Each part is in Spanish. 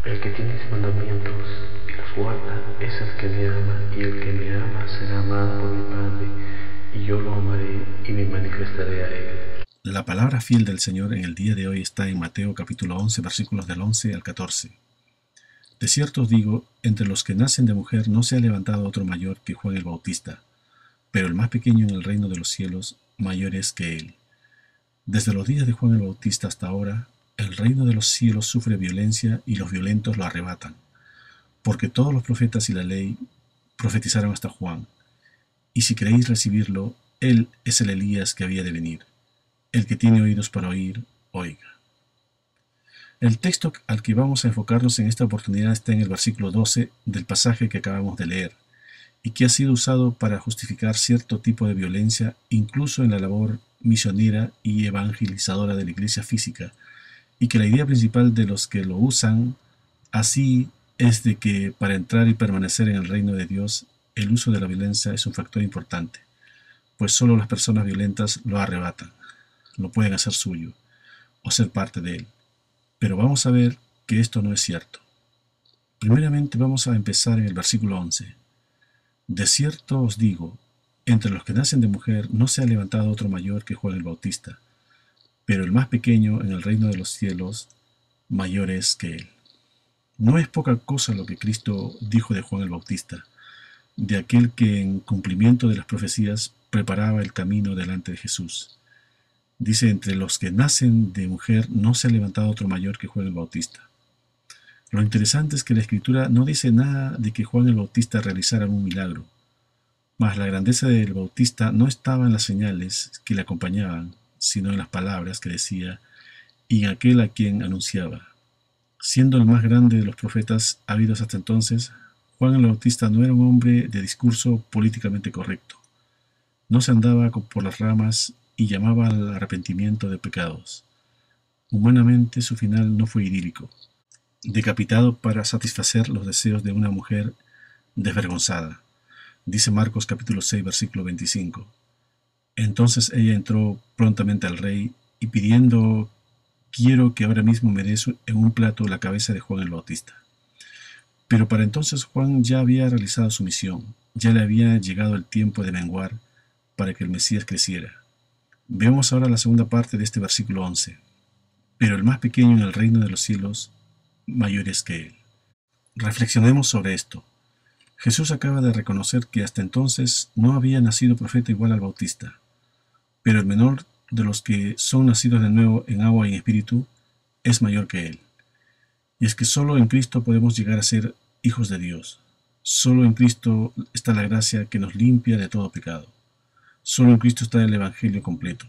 El que tiene mis mandamientos y los guarda es el que me ama, y el que me ama será amado por mi Padre, y yo lo amaré y me manifestaré a él. La palabra fiel del Señor en el día de hoy está en Mateo capítulo 11, versículos del 11 al 14. De cierto os digo, entre los que nacen de mujer no se ha levantado otro mayor que Juan el Bautista, pero el más pequeño en el reino de los cielos mayor es que él. Desde los días de Juan el Bautista hasta ahora, el reino de los cielos sufre violencia y los violentos lo arrebatan, porque todos los profetas y la ley profetizaron hasta Juan. Y si queréis recibirlo, él es el Elías que había de venir. El que tiene oídos para oír, oiga. El texto al que vamos a enfocarnos en esta oportunidad está en el versículo 12 del pasaje que acabamos de leer, y que ha sido usado para justificar cierto tipo de violencia incluso en la labor misionera y evangelizadora de la iglesia física, y que la idea principal de los que lo usan así es de que para entrar y permanecer en el reino de Dios, el uso de la violencia es un factor importante, pues solo las personas violentas lo arrebatan, lo pueden hacer suyo o ser parte de él. Pero vamos a ver que esto no es cierto. Primeramente vamos a empezar en el versículo 11. De cierto os digo, entre los que nacen de mujer no se ha levantado otro mayor que Juan el Bautista, pero el más pequeño en el reino de los cielos mayor es que él. No es poca cosa lo que Cristo dijo de Juan el Bautista, de aquel que en cumplimiento de las profecías preparaba el camino delante de Jesús. Dice, entre los que nacen de mujer no se ha levantado otro mayor que Juan el Bautista. Lo interesante es que la Escritura no dice nada de que Juan el Bautista realizara un milagro, mas la grandeza del Bautista no estaba en las señales que le acompañaban, sino en las palabras que decía y en aquel a quien anunciaba. Siendo el más grande de los profetas habidos hasta entonces, Juan el Bautista no era un hombre de discurso políticamente correcto. No se andaba por las ramas y llamaba al arrepentimiento de pecados. Humanamente su final no fue idílico, decapitado para satisfacer los deseos de una mujer desvergonzada. Dice Marcos capítulo 6 versículo 25. Entonces ella entró prontamente al rey y pidiendo: quiero que ahora mismo me des en un plato la cabeza de Juan el Bautista. Pero para entonces Juan ya había realizado su misión, ya le había llegado el tiempo de menguar para que el Mesías creciera. Veamos ahora la segunda parte de este versículo 11. Pero el más pequeño en el reino de los cielos mayor es que él. Reflexionemos sobre esto. Jesús acaba de reconocer que hasta entonces no había nacido profeta igual al Bautista, pero el menor de los que son nacidos de nuevo en agua y en espíritu es mayor que él. Y es que solo en Cristo podemos llegar a ser hijos de Dios. Solo en Cristo está la gracia que nos limpia de todo pecado. Solo en Cristo está el Evangelio completo.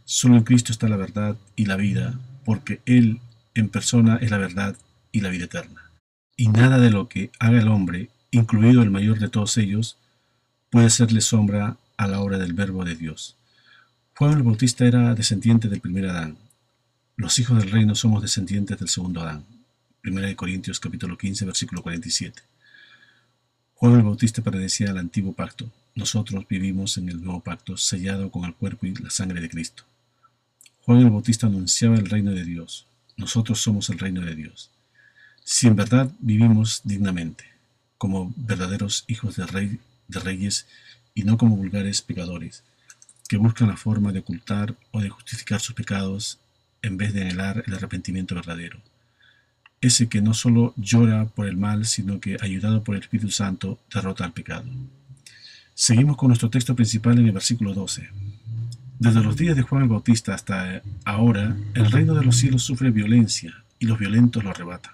Solo en Cristo está la verdad y la vida, porque Él en persona es la verdad y la vida eterna. Y nada de lo que haga el hombre, incluido el mayor de todos ellos, puede serle sombra a la obra del Verbo de Dios. Juan el Bautista era descendiente del primer Adán. Los hijos del reino somos descendientes del segundo Adán. 1 Corintios capítulo 15, versículo 47. Juan el Bautista pertenecía al antiguo pacto. Nosotros vivimos en el nuevo pacto, sellado con el cuerpo y la sangre de Cristo. Juan el Bautista anunciaba el reino de Dios. Nosotros somos el reino de Dios. Si en verdad vivimos dignamente, como verdaderos hijos de reyes y no como vulgares pecadores, que buscan la forma de ocultar o de justificar sus pecados en vez de anhelar el arrepentimiento verdadero. Ese que no solo llora por el mal, sino que, ayudado por el Espíritu Santo, derrota al pecado. Seguimos con nuestro texto principal en el versículo 12. Desde los días de Juan el Bautista hasta ahora, el reino de los cielos sufre violencia y los violentos lo arrebatan.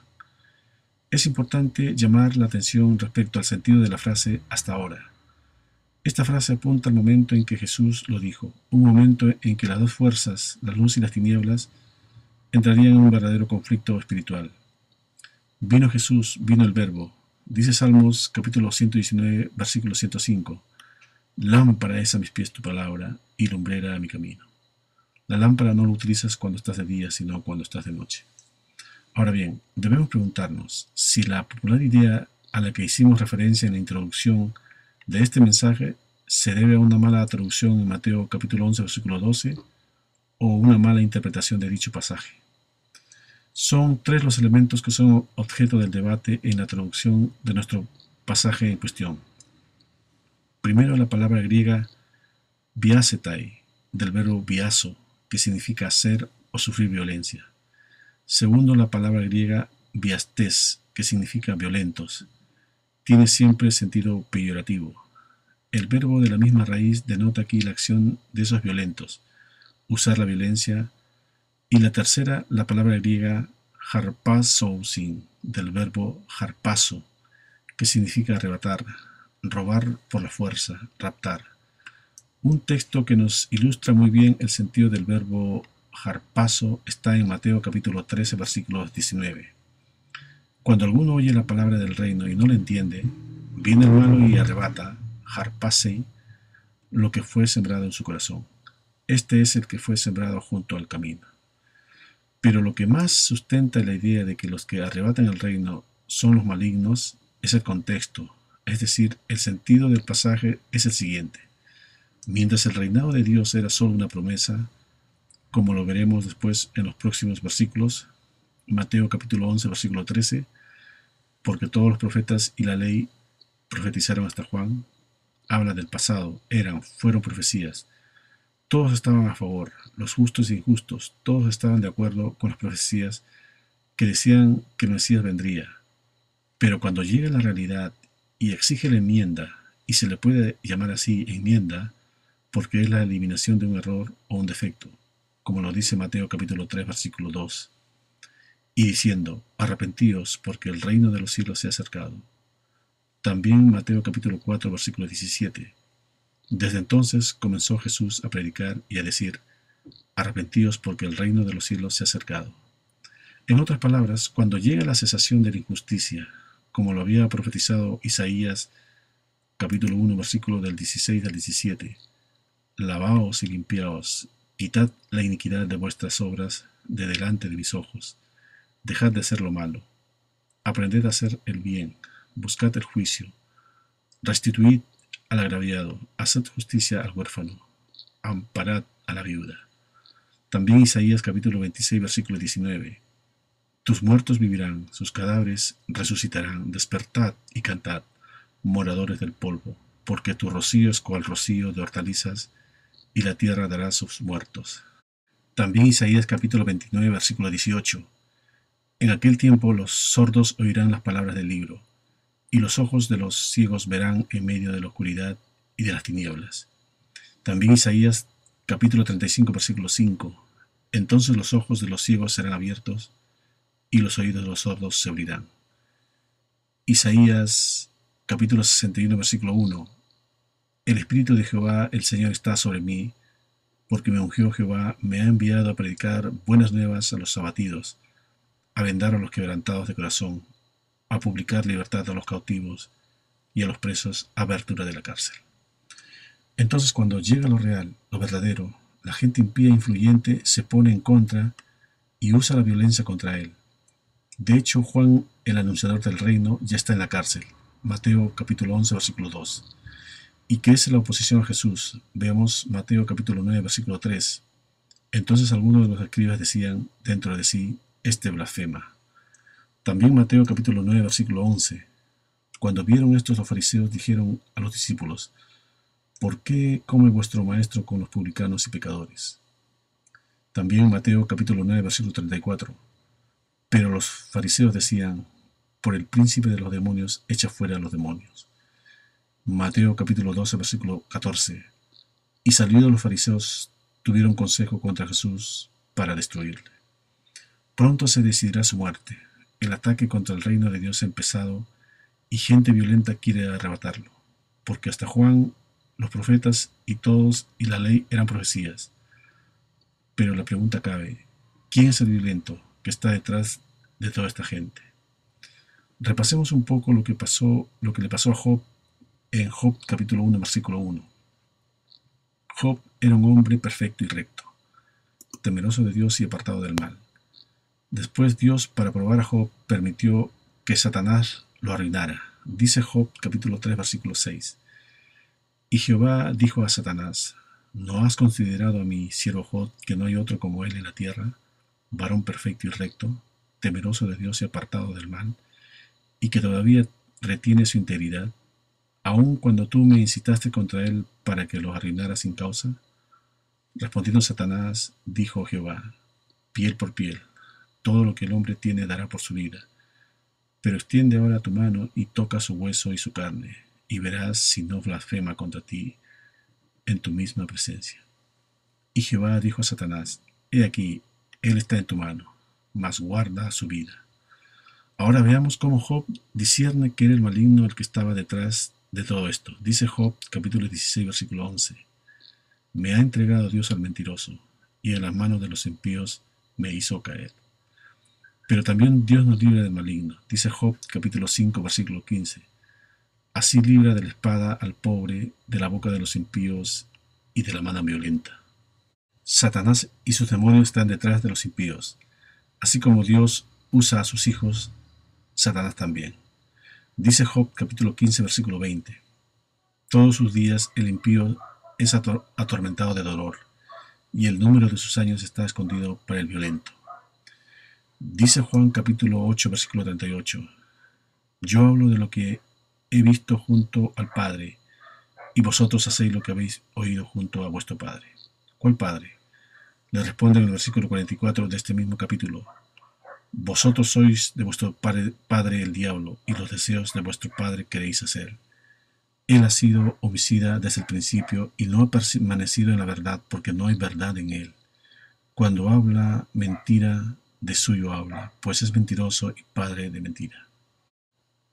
Es importante llamar la atención respecto al sentido de la frase hasta ahora. Esta frase apunta al momento en que Jesús lo dijo, un momento en que las dos fuerzas, la luz y las tinieblas, entrarían en un verdadero conflicto espiritual. Vino Jesús, vino el Verbo. Dice Salmos capítulo 119, versículo 105. Lámpara es a mis pies tu palabra y lumbrera a mi camino. La lámpara no la utilizas cuando estás de día, sino cuando estás de noche. Ahora bien, debemos preguntarnos si la popular idea a la que hicimos referencia en la introducción de este mensaje se debe a una mala traducción en Mateo capítulo 11, versículo 12, o una mala interpretación de dicho pasaje. Son tres los elementos que son objeto del debate en la traducción de nuestro pasaje en cuestión. Primero, la palabra griega biasetai, del verbo biaso, que significa hacer o sufrir violencia. Segundo, la palabra griega biastes, que significa violentos. Tiene siempre sentido peyorativo. El verbo de la misma raíz denota aquí la acción de esos violentos, usar la violencia. Y la tercera, la palabra griega harpasousin, del verbo harpazo, que significa arrebatar, robar por la fuerza, raptar. Un texto que nos ilustra muy bien el sentido del verbo harpazo está en Mateo capítulo 13, versículos 19. Cuando alguno oye la palabra del reino y no la entiende, viene el malo y arrebata, harpasei, lo que fue sembrado en su corazón. Este es el que fue sembrado junto al camino. Pero lo que más sustenta la idea de que los que arrebatan el reino son los malignos es el contexto, es decir, el sentido del pasaje es el siguiente. Mientras el reinado de Dios era solo una promesa, como lo veremos después en los próximos versículos, Mateo capítulo 11, versículo 13, porque todos los profetas y la ley profetizaron hasta Juan, habla del pasado, fueron profecías. Todos estaban a favor, los justos e injustos, todos estaban de acuerdo con las profecías que decían que el Mesías vendría. Pero cuando llega la realidad y exige la enmienda, y se le puede llamar así enmienda, porque es la eliminación de un error o un defecto, como lo dice Mateo capítulo 3, versículo 2, y diciendo, arrepentíos, porque el reino de los cielos se ha acercado. También Mateo capítulo 4, versículo 17. Desde entonces comenzó Jesús a predicar y a decir, arrepentíos porque el reino de los cielos se ha acercado. En otras palabras, cuando llega la cesación de la injusticia, como lo había profetizado Isaías, capítulo 1, versículo del 16 al 17, lavaos y limpiaos, quitad la iniquidad de vuestras obras de delante de mis ojos, dejad de hacer lo malo, aprended a hacer el bien, buscad el juicio, restituid al agraviado, haced justicia al huérfano, amparad a la viuda. También Isaías capítulo 26, versículo 19. Tus muertos vivirán, sus cadáveres resucitarán, despertad y cantad, moradores del polvo, porque tu rocío es cual rocío de hortalizas, y la tierra dará sus muertos. También Isaías capítulo 29, versículo 18. En aquel tiempo los sordos oirán las palabras del libro, y los ojos de los ciegos verán en medio de la oscuridad y de las tinieblas. También Isaías capítulo 35, versículo 5. Entonces los ojos de los ciegos serán abiertos, y los oídos de los sordos se abrirán. Isaías capítulo 61, versículo 1. El Espíritu de Jehová, el Señor, está sobre mí, porque me ungió Jehová, me ha enviado a predicar buenas nuevas a los abatidos, a vendar a los quebrantados de corazón, a publicar libertad a los cautivos y a los presos abertura de la cárcel. Entonces, cuando llega lo real, lo verdadero, la gente impía e influyente se pone en contra y usa la violencia contra él. De hecho, Juan, el anunciador del reino, ya está en la cárcel. Mateo capítulo 11, versículo 2. ¿Y qué es la oposición a Jesús? Veamos Mateo capítulo 9, versículo 3. Entonces algunos de los escribas decían dentro de sí, este blasfema. También Mateo capítulo 9, versículo 11. Cuando vieron estos los fariseos dijeron a los discípulos, ¿por qué come vuestro maestro con los publicanos y pecadores? También Mateo capítulo 9, versículo 34. Pero los fariseos decían, por el príncipe de los demonios echa fuera a los demonios. Mateo capítulo 12, versículo 14. Y salidos los fariseos tuvieron consejo contra Jesús para destruirle. Pronto se decidirá su muerte. El ataque contra el reino de Dios ha empezado y gente violenta quiere arrebatarlo, porque hasta Juan, los profetas y todos y la ley eran profecías. Pero la pregunta cabe, ¿quién es el violento que está detrás de toda esta gente? Repasemos un poco lo que le pasó a Job en Job capítulo 1, versículo 1. Job era un hombre perfecto y recto, temeroso de Dios y apartado del mal. Después Dios, para probar a Job, permitió que Satanás lo arruinara. Dice Job capítulo 3, versículo 6. Y Jehová dijo a Satanás, ¿no has considerado a mi siervo Job, que no hay otro como él en la tierra, varón perfecto y recto, temeroso de Dios y apartado del mal, y que todavía retiene su integridad, aun cuando tú me incitaste contra él para que lo arruinara sin causa? Respondiendo Satanás, dijo Jehová: piel por piel, todo lo que el hombre tiene dará por su vida. Pero extiende ahora tu mano y toca su hueso y su carne, y verás si no blasfema contra ti en tu misma presencia. Y Jehová dijo a Satanás: he aquí, él está en tu mano, mas guarda su vida. Ahora veamos cómo Job discierne que era el maligno el que estaba detrás de todo esto. Dice Job, capítulo 16, versículo 11: me ha entregado Dios al mentiroso, y en las manos de los impíos me hizo caer. Pero también Dios nos libra del maligno. Dice Job, capítulo 5, versículo 15: así libra de la espada al pobre, de la boca de los impíos y de la mano violenta. Satanás y sus demonios están detrás de los impíos. Así como Dios usa a sus hijos, Satanás también. Dice Job, capítulo 15, versículo 20: todos sus días el impío es atormentado de dolor, y el número de sus años está escondido para el violento. Dice Juan, capítulo 8, versículo 38: yo hablo de lo que he visto junto al Padre, y vosotros hacéis lo que habéis oído junto a vuestro Padre. ¿Cuál Padre? Le responde en el versículo 44 de este mismo capítulo: vosotros sois de vuestro padre el diablo, y los deseos de vuestro padre queréis hacer. Él ha sido homicida desde el principio, y no ha permanecido en la verdad, porque no hay verdad en él. Cuando habla mentira, de suyo habla, pues es mentiroso y padre de mentira.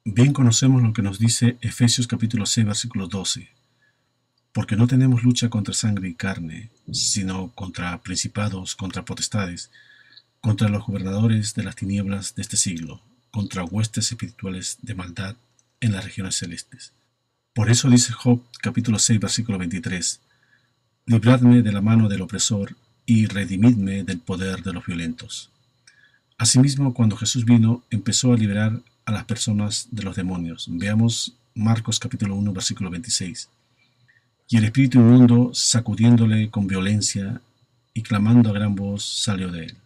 Bien conocemos lo que nos dice Efesios capítulo 6, versículo 12: porque no tenemos lucha contra sangre y carne, sino contra principados, contra potestades, contra los gobernadores de las tinieblas de este siglo, contra huestes espirituales de maldad en las regiones celestes. Por eso dice Job, capítulo 6, versículo 23: libradme de la mano del opresor y redimidme del poder de los violentos. Asimismo, cuando Jesús vino, empezó a liberar a las personas de los demonios. Veamos Marcos capítulo 1, versículo 26. Y el espíritu inmundo, sacudiéndole con violencia y clamando a gran voz, salió de él.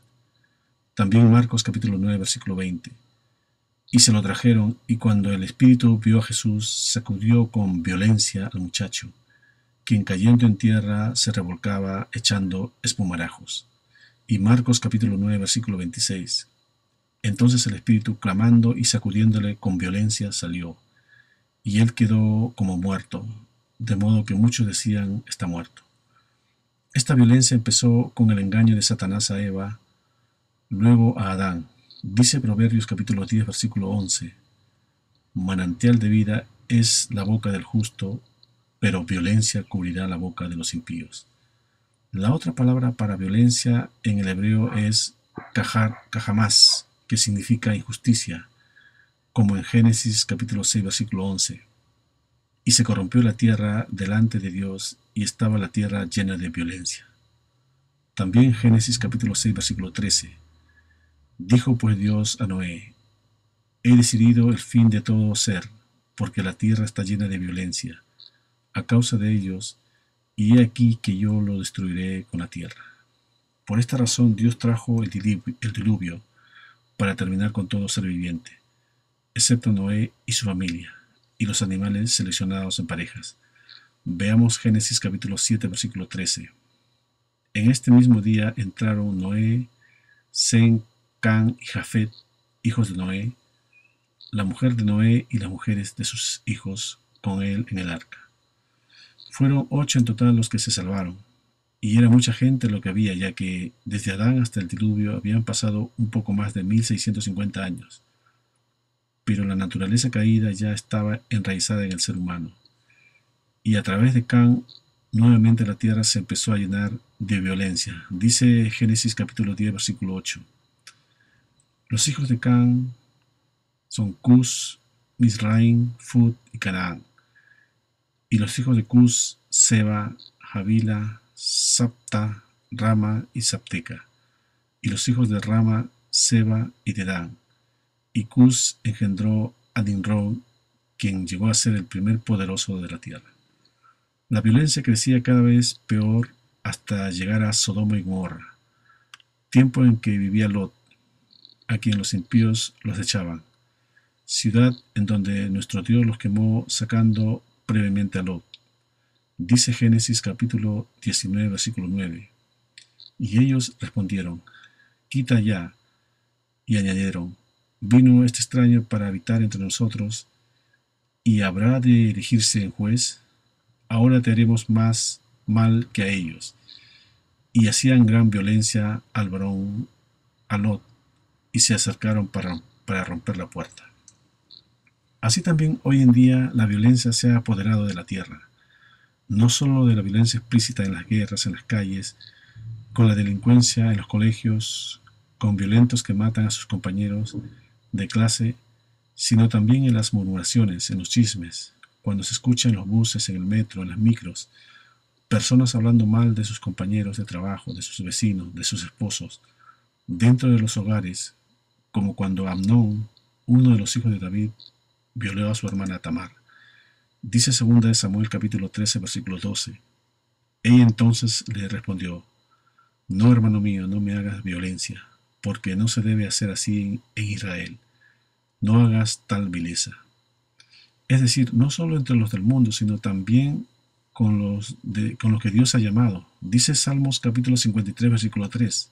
También Marcos capítulo 9, versículo 20. Y se lo trajeron, y cuando el espíritu vio a Jesús, sacudió con violencia al muchacho, quien cayendo en tierra se revolcaba echando espumarajos. Y Marcos capítulo 9, versículo 26. Entonces el espíritu, clamando y sacudiéndole con violencia, salió, y él quedó como muerto, de modo que muchos decían: está muerto. Esta violencia empezó con el engaño de Satanás a Eva, luego a Adán. Dice Proverbios capítulo 10, versículo 11: manantial de vida es la boca del justo, pero violencia cubrirá la boca de los impíos. La otra palabra para violencia en el hebreo es cajamás, que significa injusticia, como en Génesis capítulo 6, versículo 11. Y se corrompió la tierra delante de Dios, y estaba la tierra llena de violencia. También Génesis capítulo 6, versículo 13. Dijo pues Dios a Noé: he decidido el fin de todo ser, porque la tierra está llena de violencia, a causa de ellos, y he aquí que yo lo destruiré con la tierra. Por esta razón Dios trajo el diluvio para terminar con todo ser viviente, excepto Noé y su familia, y los animales seleccionados en parejas. Veamos Génesis capítulo 7, versículo 13. En este mismo día entraron Noé, Sem, Can y Jafet, hijos de Noé, la mujer de Noé y las mujeres de sus hijos con él en el arca. Fueron 8 en total los que se salvaron, y era mucha gente lo que había, ya que desde Adán hasta el diluvio habían pasado un poco más de 1650 años. Pero la naturaleza caída ya estaba enraizada en el ser humano, y a través de Can, nuevamente la tierra se empezó a llenar de violencia. Dice Génesis capítulo 10, versículo 8. Los hijos de Can son Cus, Misraim, Fut y Canaán. Y los hijos de Cus, Seba, Javila, Sapta, Rama y Sapteca. Y los hijos de Rama, Seba y Dedán. Y Cus engendró a Nimrod, quien llegó a ser el primer poderoso de la tierra. La violencia crecía cada vez peor hasta llegar a Sodoma y Gomorra, tiempo en que vivía Lot. a quien los impíos los echaban, ciudad en donde nuestro Dios los quemó sacando brevemente a Lot. Dice Génesis capítulo 19, versículo 9. Y ellos respondieron, quita ya. Y añadieron, vino este extraño para habitar entre nosotros, y habrá de erigirse en juez. Ahora te haremos más mal que a ellos. Y hacían gran violencia al varón, a Lot, y se acercaron para romper la puerta. Así también hoy en día la violencia se ha apoderado de la tierra, no solo de la violencia explícita en las guerras, en las calles, con la delincuencia en los colegios, con violentos que matan a sus compañeros de clase, sino también en las murmuraciones, en los chismes, cuando se escucha en los buses, en el metro, en las micros, personas hablando mal de sus compañeros de trabajo, de sus vecinos, de sus esposos, dentro de los hogares, como cuando Amnón, uno de los hijos de David, violó a su hermana Tamar. Dice 2 Samuel capítulo 13, versículo 12. Ella entonces le respondió, no, hermano mío, no me hagas violencia, porque no se debe hacer así en Israel. No hagas tal vileza. Es decir, no solo entre los del mundo, sino también con los que Dios ha llamado. Dice Salmos capítulo 53, versículo 3.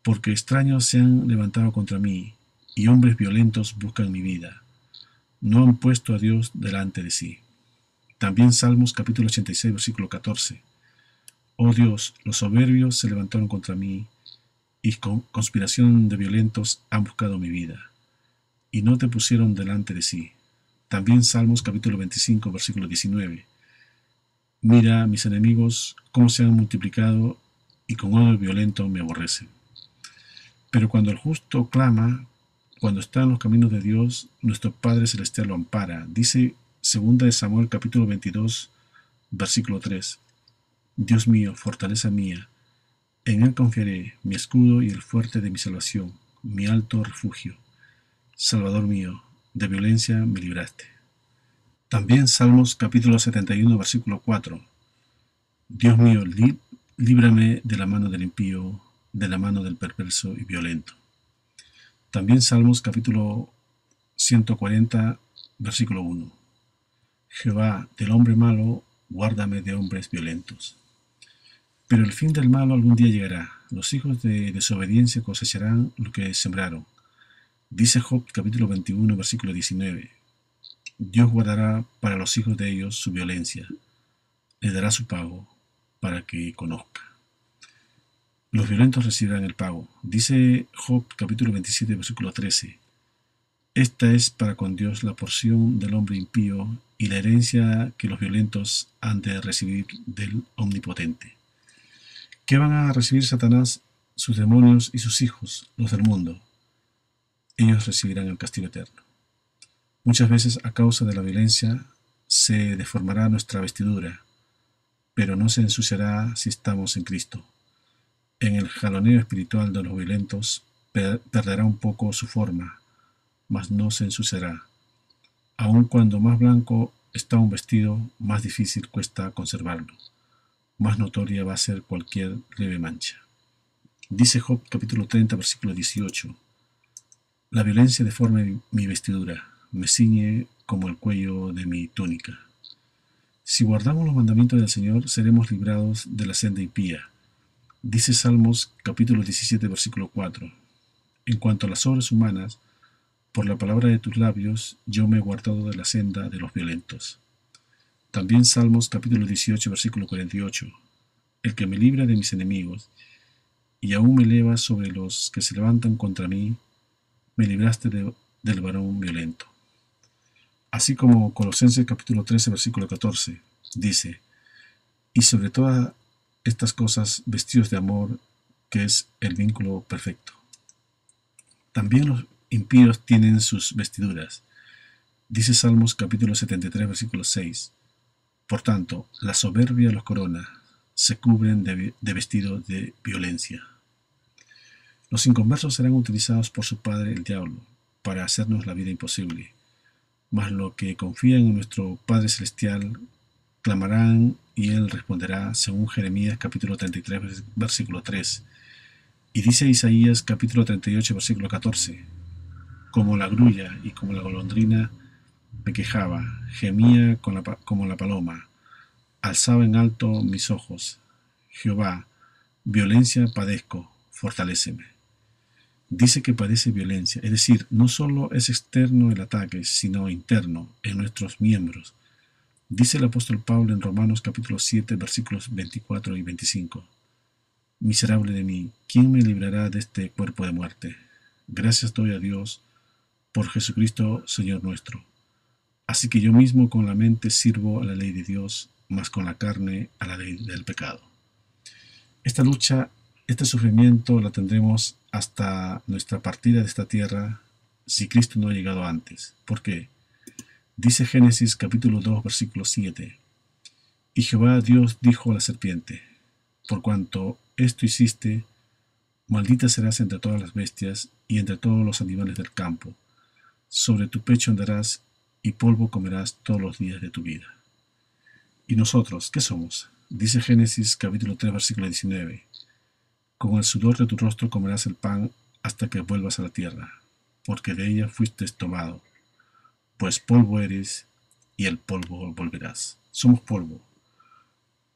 Porque extraños se han levantado contra mí, y hombres violentos buscan mi vida. No han puesto a Dios delante de sí. También Salmos capítulo 86, versículo 14. Oh Dios, los soberbios se levantaron contra mí, y con conspiración de violentos han buscado mi vida, y no te pusieron delante de sí. También Salmos capítulo 25, versículo 19. Mira, mis enemigos, cómo se han multiplicado, y con odio violento me aborrecen. Pero cuando el justo clama, cuando está en los caminos de Dios, nuestro Padre Celestial lo ampara. Dice 2 Samuel capítulo 22, versículo 3. Dios mío, fortaleza mía, en Él confiaré, mi escudo y el fuerte de mi salvación, mi alto refugio. Salvador mío, de violencia me libraste. También Salmos capítulo 71, versículo 4. Dios mío, líbrame de la mano del impío, de la mano del perverso y violento. También Salmos capítulo 140, versículo 1. Jehová, del hombre malo, guárdame de hombres violentos. Pero el fin del malo algún día llegará. Los hijos de desobediencia cosecharán lo que sembraron. Dice Job capítulo 21, versículo 19. Dios guardará para los hijos de ellos su violencia. Le dará su pago para que conozca. Los violentos recibirán el pago. Dice Job capítulo 27, versículo 13. Esta es para con Dios la porción del hombre impío y la herencia que los violentos han de recibir del Omnipotente. ¿Qué van a recibir Satanás, sus demonios y sus hijos, los del mundo? Ellos recibirán el castigo eterno. Muchas veces a causa de la violencia se deformará nuestra vestidura, pero no se ensuciará si estamos en Cristo. En el jaloneo espiritual de los violentos perderá un poco su forma, mas no se ensuciará. Aun cuando más blanco está un vestido, más difícil cuesta conservarlo. Más notoria va a ser cualquier leve mancha. Dice Job capítulo 30, versículo 18. La violencia deforma mi vestidura, me ciñe como el cuello de mi túnica. Si guardamos los mandamientos del Señor, seremos librados de la senda impía. Dice Salmos capítulo 17, versículo 4. En cuanto a las obras humanas, por la palabra de tus labios, yo me he guardado de la senda de los violentos. También Salmos capítulo 18, versículo 48. El que me libra de mis enemigos, y aún me eleva sobre los que se levantan contra mí, me libraste del varón violento. Así como Colosenses capítulo 13, versículo 14, dice, y sobre todas estas cosas vestidos de amor, que es el vínculo perfecto. También los impíos tienen sus vestiduras. Dice Salmos capítulo 73, versículo 6. Por tanto, la soberbia los corona, se cubren de vestido de violencia. Los inconversos serán utilizados por su padre el diablo para hacernos la vida imposible. Mas los que confían en nuestro Padre Celestial clamarán y Él responderá, según Jeremías capítulo 33, versículo 3. Y dice Isaías capítulo 38, versículo 14, como la grulla y como la golondrina me quejaba, gemía como la paloma, alzaba en alto mis ojos. Jehová, violencia padezco, fortaléceme. Dice que padece violencia, es decir, no solo es externo el ataque, sino interno, en nuestros miembros. Dice el apóstol Pablo en Romanos capítulo 7, versículos 24 y 25. Miserable de mí, ¿quién me librará de este cuerpo de muerte? Gracias doy a Dios por Jesucristo, Señor nuestro. Así que yo mismo con la mente sirvo a la ley de Dios, mas con la carne a la ley del pecado. Esta lucha, este sufrimiento la tendremos hasta nuestra partida de esta tierra si Cristo no ha llegado antes. ¿Por qué? Dice Génesis capítulo 2, versículo 7. Y Jehová Dios dijo a la serpiente, por cuanto esto hiciste, maldita serás entre todas las bestias y entre todos los animales del campo. Sobre tu pecho andarás y polvo comerás todos los días de tu vida. ¿Y nosotros qué somos? Dice Génesis capítulo 3, versículo 19. Con el sudor de tu rostro comerás el pan hasta que vuelvas a la tierra, porque de ella fuiste tomado, pues polvo eres y el polvo volverás. Somos polvo.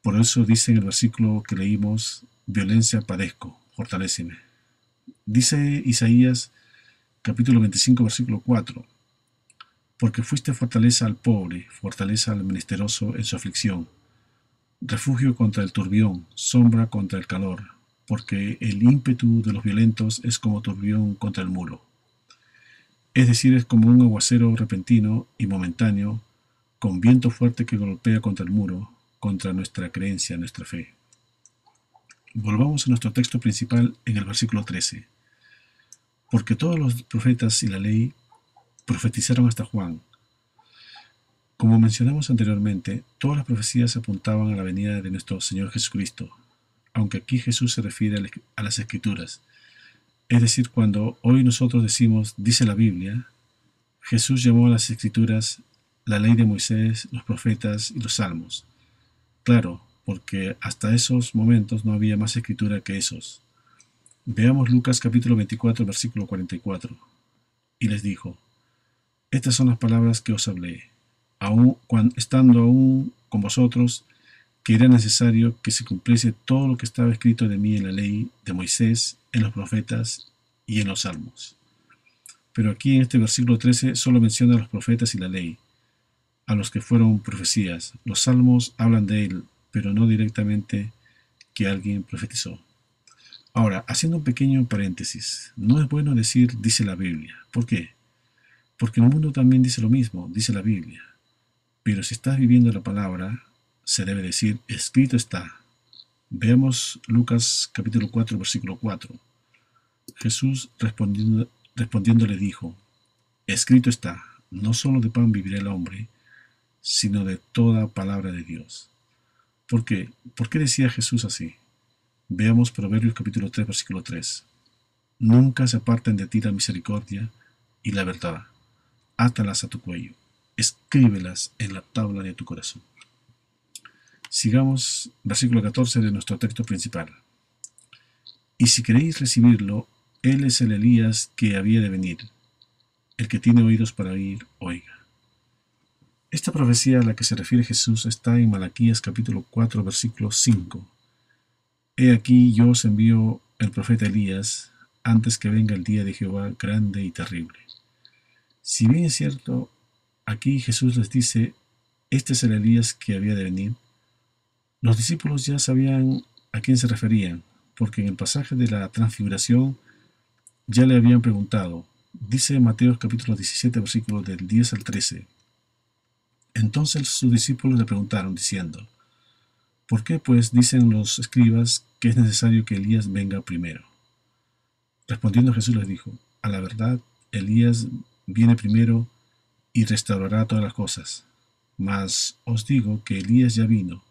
Por eso dice en el versículo que leímos, violencia padezco, fortaléceme. Dice Isaías capítulo 25, versículo 4. Porque fuiste fortaleza al pobre, fortaleza al menesteroso en su aflicción, refugio contra el turbión, sombra contra el calor, porque el ímpetu de los violentos es como turbión contra el muro. Es decir, es como un aguacero repentino y momentáneo, con viento fuerte que golpea contra el muro, contra nuestra creencia, nuestra fe. Volvamos a nuestro texto principal en el versículo 13. Porque todos los profetas y la ley profetizaron hasta Juan. Como mencionamos anteriormente, todas las profecías apuntaban a la venida de nuestro Señor Jesucristo, aunque aquí Jesús se refiere a las Escrituras. Es decir, cuando hoy nosotros decimos, dice la Biblia, Jesús llamó a las Escrituras la ley de Moisés, los profetas y los salmos. Claro, porque hasta esos momentos no había más escritura que esos. Veamos Lucas capítulo 24, versículo 44. Y les dijo, estas son las palabras que os hablé, estando aún con vosotros, que era necesario que se cumpliese todo lo que estaba escrito de mí en la ley de Moisés, en los profetas y en los salmos. Pero aquí en este versículo 13 solo menciona a los profetas y la ley, a los que fueron profecías. Los salmos hablan de él, pero no directamente que alguien profetizó. Ahora, haciendo un pequeño paréntesis, no es bueno decir dice la Biblia. ¿Por qué? Porque en el mundo también dice lo mismo, dice la Biblia. Pero si estás viviendo la palabra, se debe decir escrito está. Veamos Lucas capítulo 4, versículo 4. Jesús respondiendo le dijo, escrito está, no solo de pan vivirá el hombre, sino de toda palabra de Dios. ¿Por qué? ¿Por qué decía Jesús así? Veamos Proverbios capítulo 3, versículo 3. Nunca se aparten de ti la misericordia y la verdad. Átalas a tu cuello. Escríbelas en la tabla de tu corazón. Sigamos versículo 14 de nuestro texto principal. Y si queréis recibirlo, él es el Elías que había de venir. El que tiene oídos para oír, oiga. Esta profecía a la que se refiere Jesús está en Malaquías capítulo 4, versículo 5. He aquí yo os envío el profeta Elías antes que venga el día de Jehová grande y terrible. Si bien es cierto, aquí Jesús les dice, este es el Elías que había de venir, los discípulos ya sabían a quién se referían, porque en el pasaje de la transfiguración ya le habían preguntado. Dice Mateo capítulo 17, versículos del 10 al 13. Entonces sus discípulos le preguntaron, diciendo, ¿por qué pues dicen los escribas que es necesario que Elías venga primero? Respondiendo Jesús les dijo, a la verdad, Elías viene primero y restaurará todas las cosas. Mas os digo que Elías ya vino,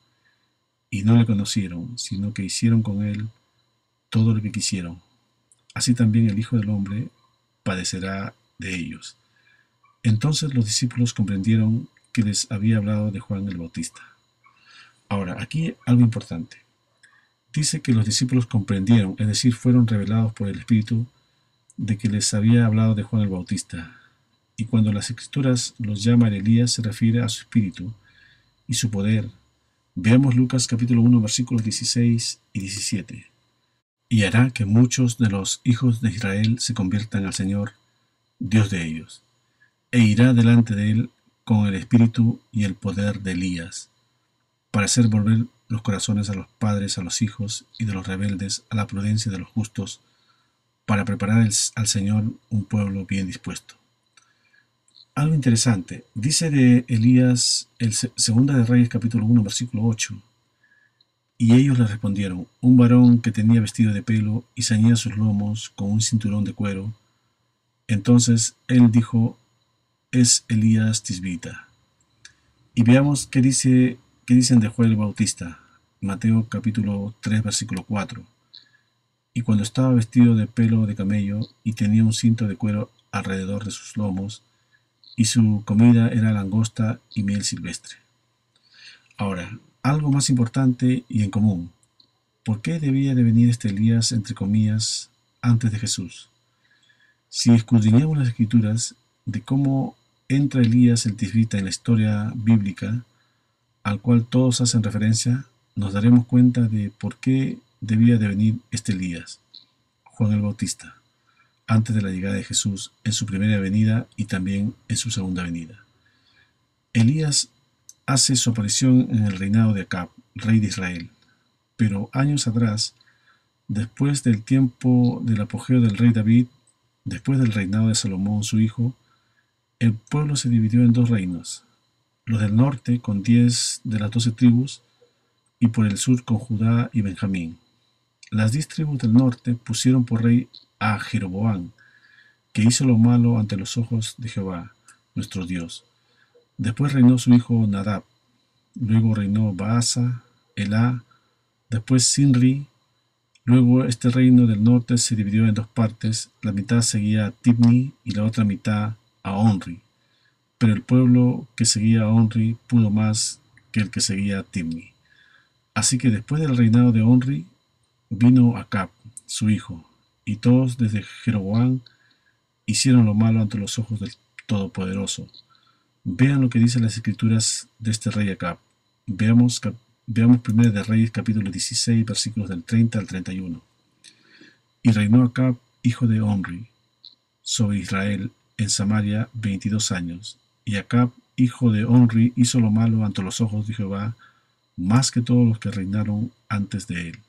y no le conocieron, sino que hicieron con él todo lo que quisieron. Así también el Hijo del Hombre padecerá de ellos. Entonces los discípulos comprendieron que les había hablado de Juan el Bautista. Ahora, aquí algo importante. Dice que los discípulos comprendieron, es decir, fueron revelados por el Espíritu, de que les había hablado de Juan el Bautista. Y cuando las Escrituras los llama Elías, se refiere a su espíritu y su poder. Veamos Lucas capítulo 1, versículos 16 y 17. Y hará que muchos de los hijos de Israel se conviertan al Señor, Dios de ellos, e irá delante de él con el espíritu y el poder de Elías, para hacer volver los corazones a los padres a los hijos, y de los rebeldes a la prudencia de los justos, para preparar al Señor un pueblo bien dispuesto. Algo interesante, dice de Elías, Segunda de Reyes capítulo 1, versículo 8, y ellos le respondieron, un varón que tenía vestido de pelo y ceñía sus lomos con un cinturón de cuero. Entonces él dijo, es Elías Tisbita. Y veamos qué dicen de Juan el Bautista. Mateo capítulo 3, versículo 4. Y cuando estaba vestido de pelo de camello y tenía un cinto de cuero alrededor de sus lomos, y su comida era langosta y miel silvestre. Ahora, algo más importante y en común. ¿Por qué debía de venir este Elías, entre comillas, antes de Jesús? Si escudriñamos las Escrituras de cómo entra Elías el Tisbita en la historia bíblica, al cual todos hacen referencia, nos daremos cuenta de por qué debía de venir este Elías, Juan el Bautista, antes de la llegada de Jesús en su primera venida y también en su segunda venida. Elías hace su aparición en el reinado de Acab, rey de Israel, pero años atrás, después del tiempo del apogeo del rey David, después del reinado de Salomón su hijo, el pueblo se dividió en dos reinos, los del norte con 10 de las 12 tribus y por el sur con Judá y Benjamín. Las 10 tribus del norte pusieron por rey a Jeroboam, que hizo lo malo ante los ojos de Jehová, nuestro Dios. Después reinó su hijo Nadab, luego reinó Baasa, Elá, después Sinri. Luego este reino del norte se dividió en dos partes, la mitad seguía a Tibni y la otra mitad a Onri, pero el pueblo que seguía a Onri pudo más que el que seguía a Tibni. Así que después del reinado de Onri vino Acab, su hijo, y todos desde Jeroboam hicieron lo malo ante los ojos del Todopoderoso. Vean lo que dicen las Escrituras de este rey Acab. Veamos 1 de Reyes capítulo 16, versículos del 30 al 31. Y reinó Acab, hijo de Omri, sobre Israel en Samaria 22 años. Y Acab, hijo de Omri, hizo lo malo ante los ojos de Jehová, más que todos los que reinaron antes de él,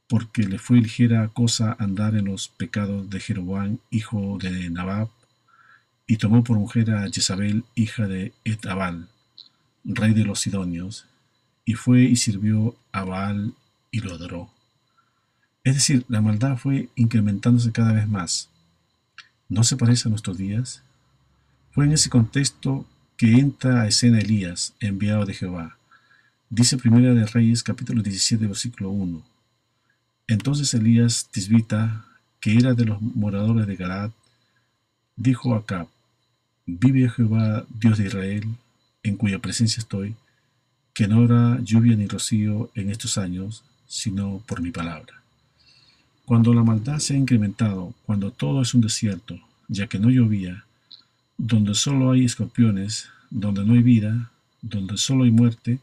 porque le fue ligera cosa andar en los pecados de Jeroboam, hijo de Nabat, y tomó por mujer a Jezabel, hija de Etabal, rey de los Sidonios, y fue y sirvió a Baal y lo adoró. Es decir, la maldad fue incrementándose cada vez más. ¿No se parece a nuestros días? Fue en ese contexto que entra a escena Elías, enviado de Jehová. Dice 1 de Reyes capítulo 17, versículo 1. Entonces Elías Tisbita, que era de los moradores de Galaad, dijo a Acab, vive Jehová, Dios de Israel, en cuya presencia estoy, que no habrá lluvia ni rocío en estos años, sino por mi palabra. Cuando la maldad se ha incrementado, cuando todo es un desierto, ya que no llovía, donde solo hay escorpiones, donde no hay vida, donde solo hay muerte,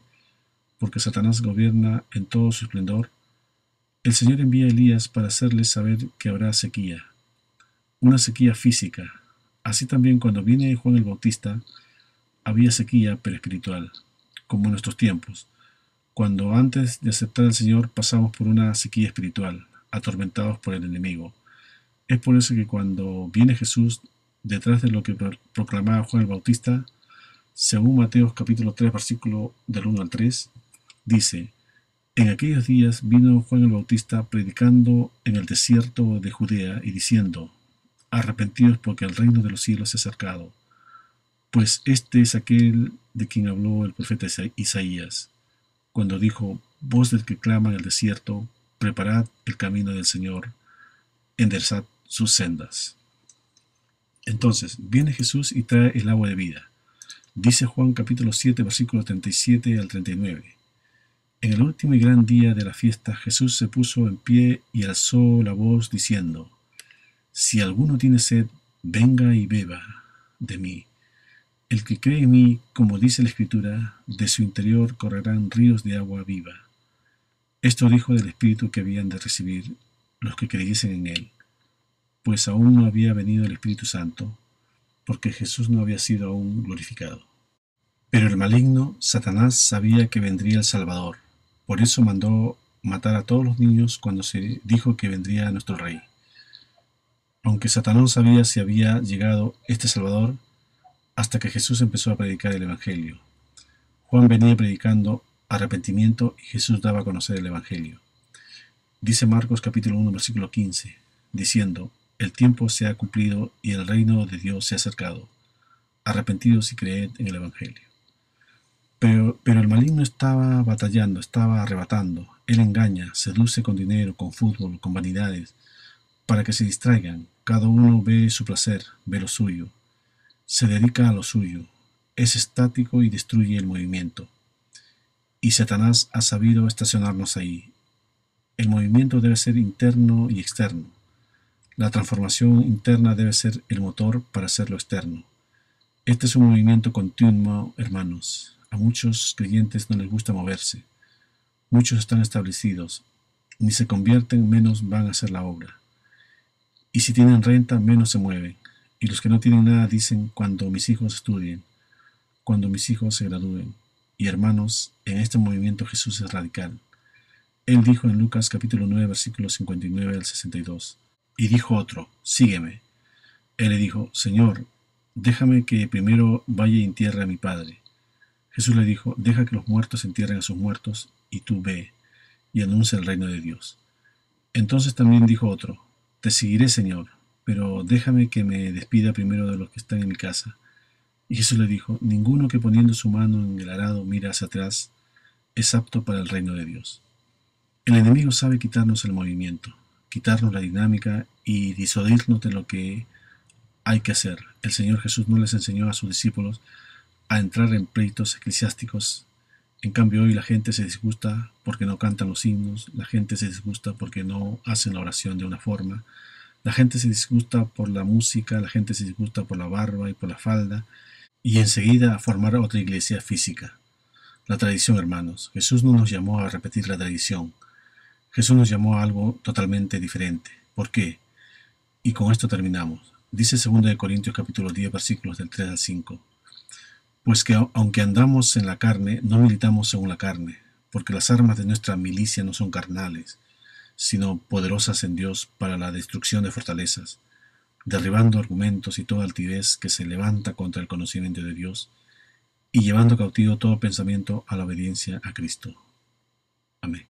porque Satanás gobierna en todo su esplendor, el Señor envía a Elías para hacerles saber que habrá sequía, una sequía física. Así también cuando viene Juan el Bautista, había sequía pero espiritual, como en nuestros tiempos, cuando antes de aceptar al Señor pasamos por una sequía espiritual, atormentados por el enemigo. Es por eso que cuando viene Jesús, detrás de lo que proclamaba Juan el Bautista, según Mateo capítulo 3, versículo del 1 al 3, dice, en aquellos días vino Juan el Bautista predicando en el desierto de Judea y diciendo, arrepentidos porque el reino de los cielos se ha acercado, pues este es aquel de quien habló el profeta Isaías, cuando dijo, voz del que clama en el desierto, preparad el camino del Señor, enderezad sus sendas. Entonces, viene Jesús y trae el agua de vida. Dice Juan capítulo 7, versículos 37 al 39. En el último y gran día de la fiesta, Jesús se puso en pie y alzó la voz diciendo: Si alguno tiene sed, venga y beba de mí. El que cree en mí, como dice la Escritura, de su interior correrán ríos de agua viva. Esto dijo del Espíritu que habían de recibir los que creyesen en él, pues aún no había venido el Espíritu Santo, porque Jesús no había sido aún glorificado. Pero el maligno, Satanás, sabía que vendría el Salvador. Por eso mandó matar a todos los niños cuando se dijo que vendría nuestro Rey. Aunque Satanás no sabía si había llegado este Salvador hasta que Jesús empezó a predicar el Evangelio. Juan venía predicando arrepentimiento y Jesús daba a conocer el Evangelio. Dice Marcos capítulo 1 versículo 15, diciendo: El tiempo se ha cumplido y el reino de Dios se ha acercado. Arrepentidos y creed en el Evangelio. Pero el maligno estaba batallando, estaba arrebatando. Él engaña, seduce con dinero, con fútbol, con vanidades, para que se distraigan. Cada uno ve su placer, ve lo suyo. Se dedica a lo suyo. Es estático y destruye el movimiento. Y Satanás ha sabido estacionarnos ahí. El movimiento debe ser interno y externo. La transformación interna debe ser el motor para hacerlo externo. Este es un movimiento continuo, hermanos. A muchos creyentes no les gusta moverse. Muchos están establecidos. Ni se convierten, menos van a hacer la obra. Y si tienen renta, menos se mueven. Y los que no tienen nada dicen: cuando mis hijos estudien, cuando mis hijos se gradúen. Y hermanos, en este movimiento Jesús es radical. Él dijo en Lucas capítulo 9, versículos 59 al 62. Y dijo otro: Sígueme. Él le dijo: Señor, déjame que primero vaya y entierre a mi padre. Jesús le dijo: Deja que los muertos entierren a sus muertos, y tú ve y anuncia el reino de Dios. Entonces también dijo otro: Te seguiré, Señor, pero déjame que me despida primero de los que están en mi casa. Y Jesús le dijo: Ninguno que poniendo su mano en el arado mira hacia atrás es apto para el reino de Dios. El enemigo sabe quitarnos el movimiento, quitarnos la dinámica y disuadirnos de lo que hay que hacer. El Señor Jesús no les enseñó a sus discípulos a entrar en pleitos eclesiásticos. En cambio, hoy la gente se disgusta porque no cantan los himnos, la gente se disgusta porque no hacen la oración de una forma, la gente se disgusta por la música, la gente se disgusta por la barba y por la falda, y enseguida a formar otra iglesia física. La tradición, hermanos. Jesús no nos llamó a repetir la tradición. Jesús nos llamó a algo totalmente diferente. ¿Por qué? Y con esto terminamos. Dice 2 Corintios capítulo 10, versículos del 3 al 5. Pues que aunque andamos en la carne, no militamos según la carne, porque las armas de nuestra milicia no son carnales, sino poderosas en Dios para la destrucción de fortalezas, derribando argumentos y toda altivez que se levanta contra el conocimiento de Dios, y llevando cautivo todo pensamiento a la obediencia a Cristo. Amén.